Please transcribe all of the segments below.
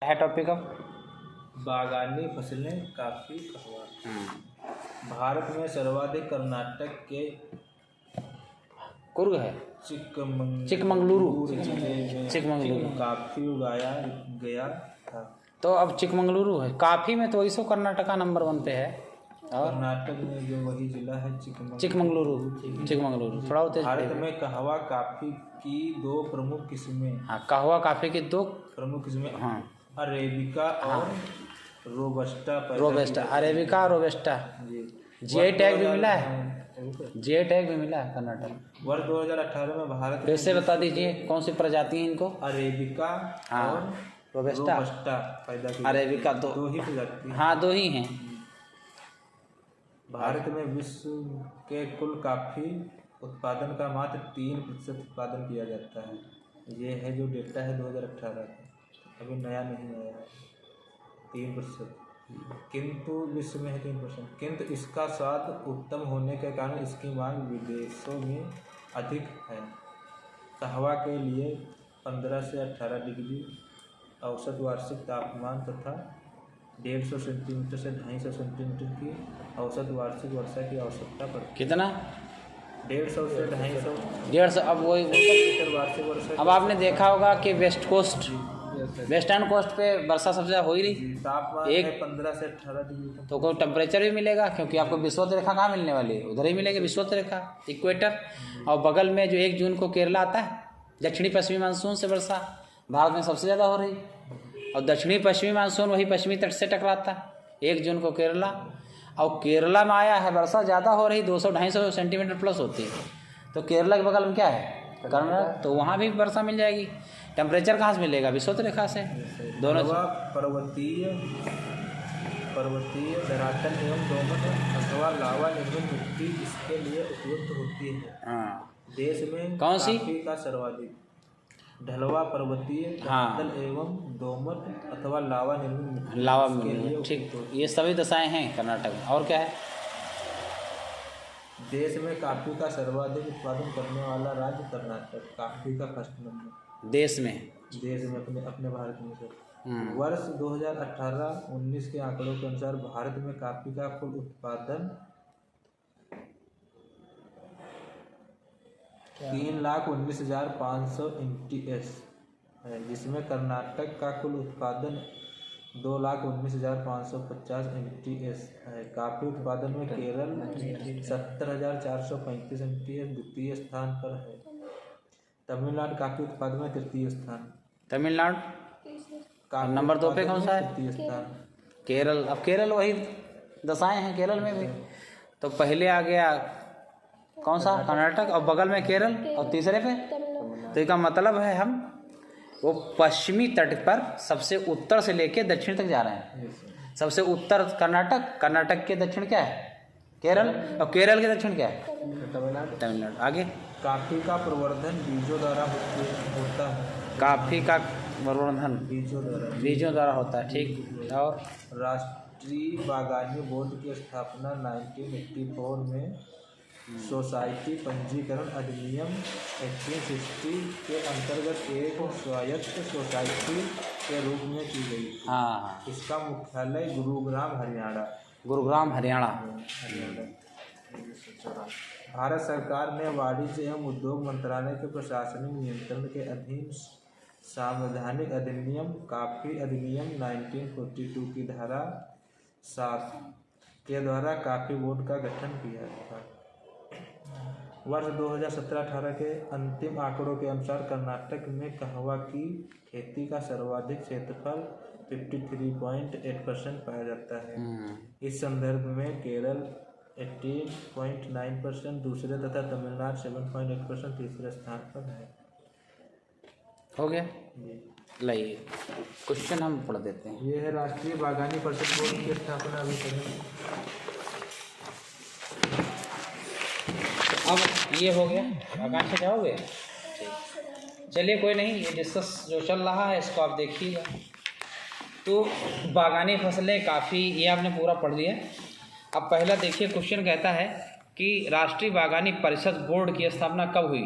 है टॉपिक अब बागानी फसलें काफी कहवा। भारत में सर्वाधिक कर्नाटक के कुर्ग है चिकमंगलुरु चिकमंगलुरु काफी उगाया गया था। तो अब चिकमंगलुरु है काफ़ी में, तो इसो कर्नाटका नंबर 1 पे है। और कर्नाटक में जो वही जिला है चिकमंगलुरु थोड़ा होते। भारत में कहवा काफी की 2 प्रमुख किस्में। हाँ, कहवा काफ़ी की 2 प्रमुख किस्में हाँ अरेबिका और रोबस्टा अरेबिका और रोबस्टा। जीआई टैग भी मिला है, जीआई टैग भी मिला है कर्नाटक। वर्ष 2018 में भारत फिर से बता दीजिए कौन सी प्रजाति है इनको। अरेबिका और रोबस्टा पैदा की। अरेबिका दो ही प्रजाति। हाँ 2 ही हैं। भारत में विश्व के कुल काफी उत्पादन का मात्र 3% उत्पादन किया जाता है। ये है जो डेटा है 2018 का, अभी नया नहीं आया है। 3%, किंतु विश्व में है 3%। किंतु इसका स्वाद उत्तम होने के कारण इसकी मांग विदेशों में अधिक है। कहवा के लिए 15 से 18 डिग्री औसत वार्षिक तापमान तथा 150 सेंटीमीटर से 250 सेंटीमीटर की औसत वार्षिक वर्षा की आवश्यकता पड़ती। कितना? 150 से 250 150। अब वही वार्षिक वर्षा। अब आपने देखा होगा कि वेस्टर्न कोस्ट पे वर्षा सबसे ज़्यादा हो ही रही। तापमान एक 15 से 18 डिग्री तो कोई टेम्परेचर भी मिलेगा, क्योंकि आपको विषुवत रेखा कहाँ मिलने वाली है, उधर ही मिलेगी विषुवत रेखा, इक्वेटर। और बगल में जो 1 जून को केरला आता है, दक्षिणी पश्चिमी मानसून से वर्षा भारत में सबसे ज़्यादा हो रही। और दक्षिणी पश्चिमी मानसून वही पश्चिमी तट से टकराता है 1 जून को केरला। और केरला में आया है वर्षा ज़्यादा हो रही, 200-250 सेंटीमीटर प्लस होती है। तो केरला के बगल में क्या है, कर्नाटक, तो वहाँ भी वर्षा मिल जाएगी। टेम्परेचर कहाँ से मिलेगा, विषुवत रेखा से। दोनों पर्वतीय धरातल एवं दोमट अथवा लावा निर्मित मिट्टी इसके लिए उपयुक्त होती है। हाँ, देश में कौन सी का सर्वाधिक ढलवा पर्वतीय धरातल एवं दोमट अथवा लावा निर्मित ठीक। ये सभी दशाएं हैं कर्नाटक में। और क्या है? देश में कॉफी का सर्वाधिक उत्पादन करने वाला राज्य कर्नाटक, कॉफी का फर्स्ट नंबर देश में अपने भारत में से। वर्ष 2018-19 के आंकड़ों के अनुसार भारत में कॉफी का कुल उत्पादन 3,19,500 MTS है, जिसमें कर्नाटक का कुल उत्पादन 2,19,550 MTS है। कॉफी उत्पादन में केरल 70,435 MTS द्वितीय स्थान पर है। तमिलनाडु कॉफी उत्पादन में तृतीय स्थान। तमिलनाडु नंबर 2 पे कौन सा है? तृतीय स्थान। केरल। अब केरल वही दशाएं हैं केरल में भी। तो पहले आ गया कौन सा? कर्नाटक, और बगल में केरल, और तीसरे पे। तो इसका मतलब है हम वो पश्चिमी तट पर सबसे उत्तर से लेके दक्षिण तक जा रहे हैं। सबसे उत्तर कर्नाटक के दक्षिण क्या है? केरल, और केरल के दक्षिण क्या है? तमिलनाडु। आगे कॉफी का प्रवर्धन बीजों द्वारा होता है। कॉफी का प्रवर्धन बीजों द्वारा होता है, ठीक। और राष्ट्रीय बागानी बोर्ड की स्थापना 1984 में सोसाइटी पंजीकरण अधिनियम 1860 के अंतर्गत एक स्वायत्त सोसाइटी के रूप में की गई। हाँ, इसका मुख्यालय गुरुग्राम हरियाणा। भारत सरकार ने वाणिज्य एवं उद्योग मंत्रालय के प्रशासनिक नियंत्रण के अधीन संवैधानिक अधिनियम कॉफी अधिनियम 1942 की धारा 7 के द्वारा कॉफी बोर्ड का गठन किया था। वर्ष 2017-18 के अंतिम आंकड़ों के अनुसार कर्नाटक में कहवा की खेती का सर्वाधिक क्षेत्रफल 53.8% पाया जाता है। इस संदर्भ में केरल 18.9% दूसरे तथा तमिलनाडु 7.8% तीसरे स्थान पर है। हो गया। लाइए क्वेश्चन हम पढ़ देते हैं। ये है राष्ट्रीय बागानी परिषद बोर्ड की स्थापना अभी करें। अब ये हो गया, आकाश से जाओगे? चलिए कोई नहीं, ये डिस्कस जो चल रहा है इसको आप देखिएगा। तो बागानी फसलें काफ़ी, ये आपने पूरा पढ़ लिया। अब पहला देखिए, क्वेश्चन कहता है कि राष्ट्रीय बागानी परिषद बोर्ड की स्थापना कब हुई?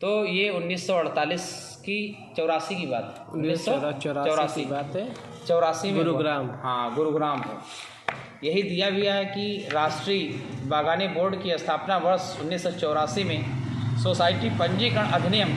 तो ये 1948 की 84 की बात है, 1984 की बात है। 84 में गुरुग्राम। हाँ गुरुग्राम है। यही दिया भी है कि राष्ट्रीय बागवानी बोर्ड की स्थापना वर्ष 1984 में सोसाइटी पंजीकरण अधिनियम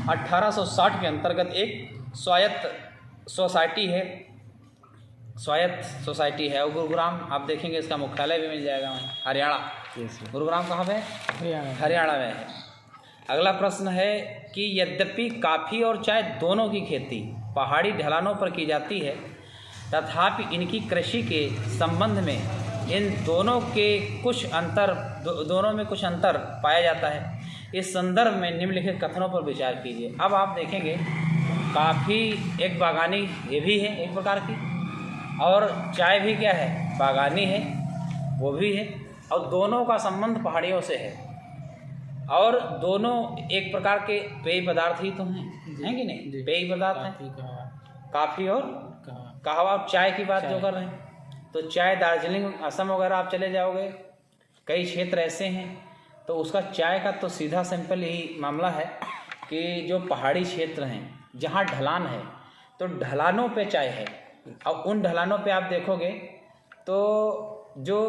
1860 के अंतर्गत एक स्वायत्त सोसाइटी है। और गुरुग्राम आप देखेंगे इसका मुख्यालय भी मिल जाएगा वहीं, हरियाणा। गुरुग्राम कहाँ पे है? हरियाणा में है। अगला प्रश्न है कि यद्यपि कॉफ़ी और चाय दोनों की खेती पहाड़ी ढलानों पर की जाती है, तथापि इनकी कृषि के संबंध में इन दोनों में कुछ अंतर पाया जाता है। इस संदर्भ में निम्नलिखित कथनों पर विचार कीजिए। अब आप देखेंगे कॉफ़ी एक बागानी ये भी है एक प्रकार की, और चाय भी क्या है, बागानी है, वो भी है, और दोनों का संबंध पहाड़ियों से है, और दोनों एक प्रकार के पेय पदार्थ ही तो हैं कि नहीं? पेय पदार्थ हैं, कॉफ़ी और कहवा। आप चाय की बात जो कर रहे हैं, तो चाय दार्जिलिंग असम वगैरह आप चले जाओगे, कई क्षेत्र ऐसे हैं, तो उसका चाय का तो सीधा सिंपल यही मामला है कि जो पहाड़ी क्षेत्र हैं जहाँ ढलान है, तो ढलानों पे चाय है, और उन ढलानों पे आप देखोगे तो जो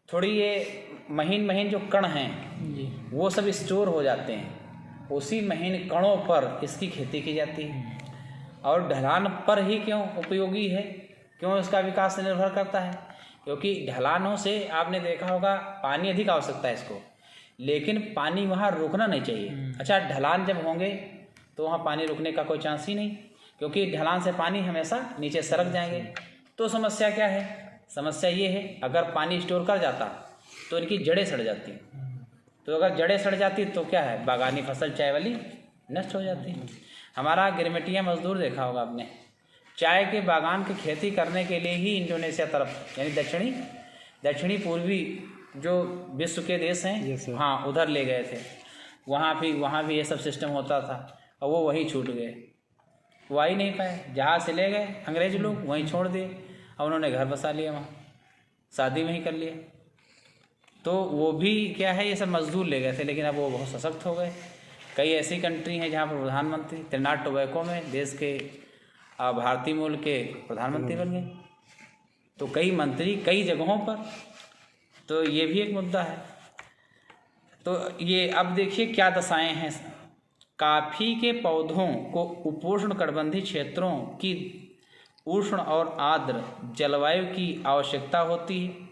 थोड़ी ये महीन जो कण हैं वो सब स्टोर हो जाते हैं, उसी महीन कणों पर इसकी खेती की जाती है। और ढलान पर ही क्यों उपयोगी है, क्यों इसका विकास निर्भर करता है? क्योंकि ढलानों से आपने देखा होगा पानी अधिक आवश्यकता है इसको, लेकिन पानी वहाँ रुकना नहीं चाहिए। अच्छा, ढलान जब होंगे तो वहाँ पानी रुकने का कोई चांस ही नहीं, क्योंकि ढलान से पानी हमेशा नीचे सरक जाएंगे। तो समस्या क्या है? समस्या ये है अगर पानी स्टोर कर जाता तो इनकी जड़ें सड़ जाती, तो अगर जड़ें सड़ जाती तो क्या है, बागानी फसल चाय वाली नष्ट हो जाती। हमारा गिरमिटिया मजदूर देखा होगा आपने, चाय के बागान की खेती करने के लिए ही इंडोनेशिया तरफ यानी दक्षिणी पूर्वी जो विश्व के देश हैं हाँ उधर ले गए थे। वहाँ भी ये सब सिस्टम होता था, और वो वहीं छूट गए, वो आ ही नहीं पाए। जहाज़ से ले गए अंग्रेज लोग, वहीं छोड़ दिए, और उन्होंने घर बसा लिया, वहाँ शादी में ही कर लिया। तो वो भी क्या है, ये सब मजदूर ले गए थे, लेकिन अब वो बहुत सशक्त हो गए। कई ऐसी कंट्री हैं जहाँ पर प्रधानमंत्री त्रिनाड टोबैको में देश के भारतीय मूल के प्रधानमंत्री बन गए, तो कई मंत्री कई जगहों पर, तो ये भी एक मुद्दा है। तो ये अब देखिए क्या दशाएं हैं। कॉफ़ी के पौधों को उपोष्ण कटिबंधीय क्षेत्रों की उष्ण और आर्द्र जलवायु की आवश्यकता होती है,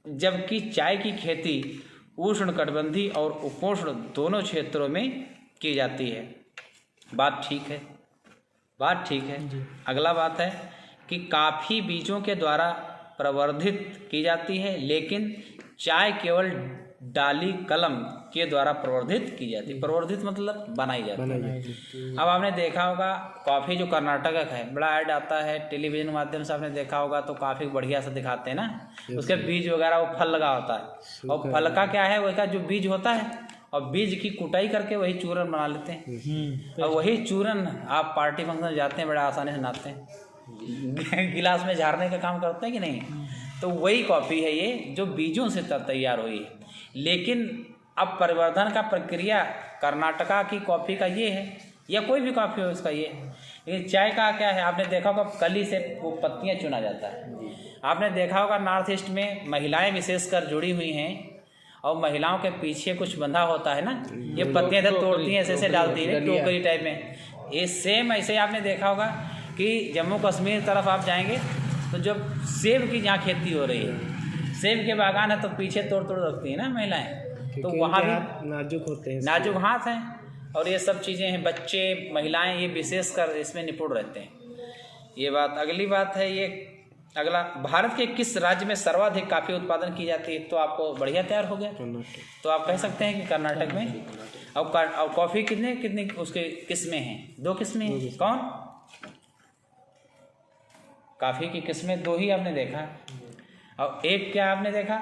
जबकि चाय की खेती उष्ण कटिबंधीय और उपोष्ण दोनों क्षेत्रों में की जाती है। बात ठीक है। अगला बात है कि कॉफ़ी बीजों के द्वारा प्रवर्धित की जाती है, लेकिन चाय केवल डाली कलम के द्वारा प्रवर्धित की जाती है। प्रवर्धित मतलब बनाई जाती है। अब आपने देखा होगा कॉफ़ी जो कर्नाटक का है, बड़ा ऐड आता है टेलीविजन के माध्यम से, आपने देखा होगा तो काफ़ी बढ़िया से दिखाते हैं ना, उसके बीज वगैरह वो फल लगा होता है, और फल का क्या है, वही का जो बीज होता है, और बीज की कुटाई करके वही चूरन बना लेते हैं, और वही चूरन आप पार्टी फंक्शन जाते हैं बड़ा आसानी से नाते हैं, गिलास में झाड़ने का काम करते हैं कि नहीं। तो वही कॉफ़ी है ये जो बीजों से तैयार हुई है। लेकिन अब परिवर्धन का प्रक्रिया कर्नाटका की कॉफ़ी का ये है, या कोई भी कॉफ़ी हो इसका ये है। लेकिन चाय का क्या है, आपने देखा होगा कली से वो पत्तियाँ चुना जाता है। आपने देखा होगा नॉर्थ ईस्ट में महिलाएं विशेषकर जुड़ी हुई हैं, और महिलाओं के पीछे कुछ बंधा होता है ना, ये पत्तियाँ इधर तोड़ती हैं, ऐसे डालती हैं टोकरी टाइप में। ये सेम ऐसे आपने देखा होगा कि जम्मू कश्मीर तरफ आप जाएंगे तो जब सेब की जहाँ खेती हो रही है, सेब के बागान है, तो पीछे तोड़ रखती है ना महिलाएं, तो वहाँ भी नाजुक होते हैं, नाजुक हाथ हैं, और ये सब चीज़ें हैं। बच्चे महिलाएं ये विशेषकर इसमें निपुण रहते हैं। ये बात। अगली बात है ये अगला, भारत के किस राज्य में सर्वाधिक कॉफ़ी उत्पादन की जाती है? तो आपको बढ़िया तैयार हो गया, तो आप कह सकते हैं कि कर्नाटक में। और कॉफ़ी कितनी उसके किस्में हैं? 2 किस्में हैं। कौन? कॉफ़ी की किस्में 2 ही आपने देखा, और एक क्या आपने देखा?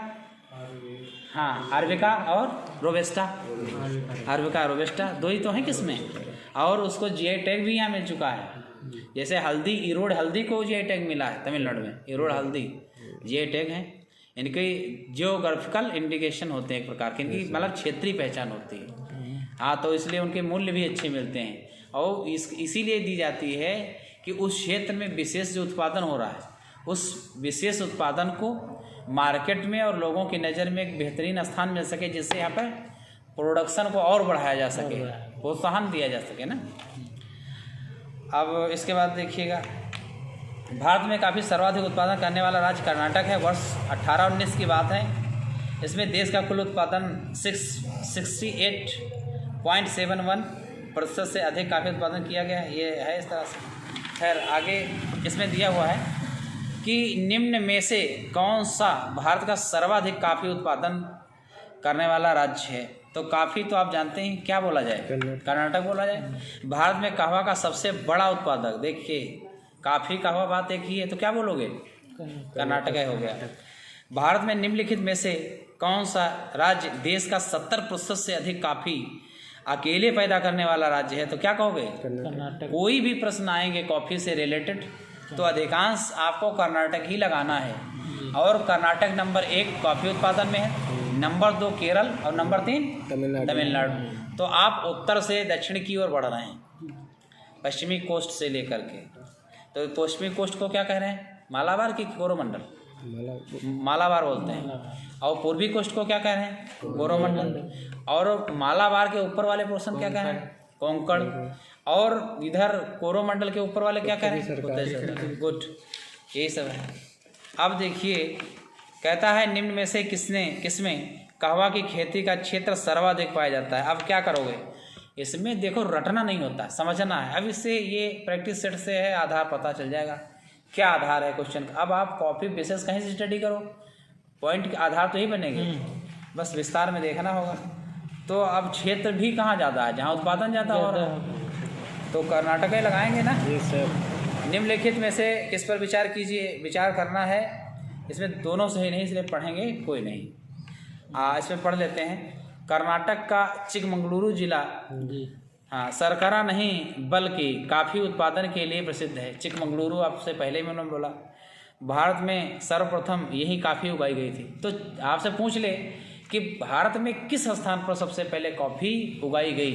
हाँ, अरेबिका और रोबस्टा। अरेबिका रोबस्टा 2 ही तो हैं किस्में, और उसको जीआई टैग भी यहाँ मिल चुका है। जैसे हल्दी, इरोड़ हल्दी को जीआई टैग मिला है तमिलनाडु में, इरोड़ हल्दी जीआई टैग है। इनके जियोग्राफिकल इंडिकेशन होते हैं एक प्रकार के, इनकी मतलब क्षेत्रीय पहचान होती है। हाँ, तो इसलिए उनके मूल्य भी अच्छे मिलते हैं और इसीलिए दी जाती है कि उस क्षेत्र में विशेष जो उत्पादन हो रहा है उस विशेष उत्पादन को मार्केट में और लोगों की नज़र में एक बेहतरीन स्थान मिल सके, जिससे यहाँ पर प्रोडक्शन को और बढ़ाया जा सके, प्रोत्साहन दिया जा सके ना। अब इसके बाद देखिएगा, भारत में काफ़ी सर्वाधिक उत्पादन करने वाला राज्य कर्नाटक है। वर्ष 18-19 की बात है। इसमें देश का कुल उत्पादन 68.71% से अधिक काफ़ी उत्पादन किया गया है। ये है इस तरह से। खैर आगे इसमें दिया हुआ है कि निम्न में से कौन सा भारत का सर्वाधिक काफ़ी उत्पादन करने वाला राज्य है। तो काफ़ी तो आप जानते हैं, क्या बोला जाए, कर्नाटक बोला जाए। भारत में कहवा का सबसे बड़ा उत्पादक, देखिए काफ़ी कहवा बात एक ही है, तो क्या बोलोगे, कर्नाटक हो गया। भारत में निम्नलिखित में से कौन सा राज्य देश का 70% से अधिक काफ़ी अकेले पैदा करने वाला राज्य है, तो क्या कहोगे, कर्नाटक। कोई भी प्रश्न आएंगे कॉफ़ी से रिलेटेड तो अधिकांश आपको कर्नाटक ही लगाना है। और कर्नाटक नंबर 1 कॉफ़ी उत्पादन में है, नंबर 2 केरल और नंबर 3 तमिलनाडु। तो आप उत्तर से दक्षिण की ओर बढ़ रहे हैं, पश्चिमी कोस्ट से लेकर के। तो पश्चिमी कोस्ट को क्या कह रहे हैं, मालाबार की कोरोमंडल, मालाबार बोलते हैं। और पूर्वी कोस्ट को क्या कह रहे हैं, कोरोमंडल। और मालाबार के ऊपर वाले पोर्शन क्या कह रहे हैं, कोंकण। और इधर कोरोमंडल के ऊपर वाले क्या कह रहे हैं, गुड। यही सब है। अब देखिए, कहता है निम्न में से किसमें कहवा की खेती का क्षेत्र सर्वाधिक पाया जाता है। अब क्या करोगे, इसमें देखो रटना नहीं होता, समझना है। अब इससे ये प्रैक्टिस सेट से है, आधार पता चल जाएगा क्या आधार है क्वेश्चन का। अब आप कॉपी बेसिस कहीं से स्टडी करो, पॉइंट के आधार तो ही बनेंगे, बस विस्तार में देखना होगा। तो अब क्षेत्र भी कहाँ ज़्यादा है, जहाँ उत्पादन ज़्यादा हो रहा है, तो कर्नाटक ही लगाएंगे ना। निम्नलिखित में से किस पर विचार कीजिए, विचार करना है। इसमें दोनों सही नहीं, इसलिए पढ़ेंगे कोई नहीं। इसमें पढ़ लेते हैं। कर्नाटक का चिकमंगलुरु जिला, हाँ, शर्करा नहीं बल्कि काफ़ी उत्पादन के लिए प्रसिद्ध है। चिकमंगलुरु आपसे पहले मैंने बोला, भारत में सर्वप्रथम यही काफ़ी उगाई गई थी। तो आपसे पूछ ले कि भारत में किस स्थान पर सबसे पहले कॉफ़ी उगाई गई,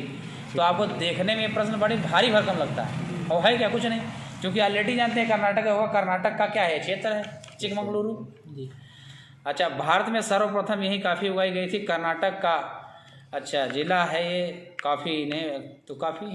तो आपको देखने में प्रश्न बड़ी भारी भरकम लगता है, और है क्या, कुछ नहीं, क्योंकि ऑलरेडी जानते हैं कर्नाटक होगा। कर्नाटक का क्या है, क्षेत्र है चिकमंगलुरु। अच्छा, भारत में सर्वप्रथम यही काफ़ी उगाई गई थी, कर्नाटक का अच्छा जिला है ये। काफ़ी नहीं तो काफ़ी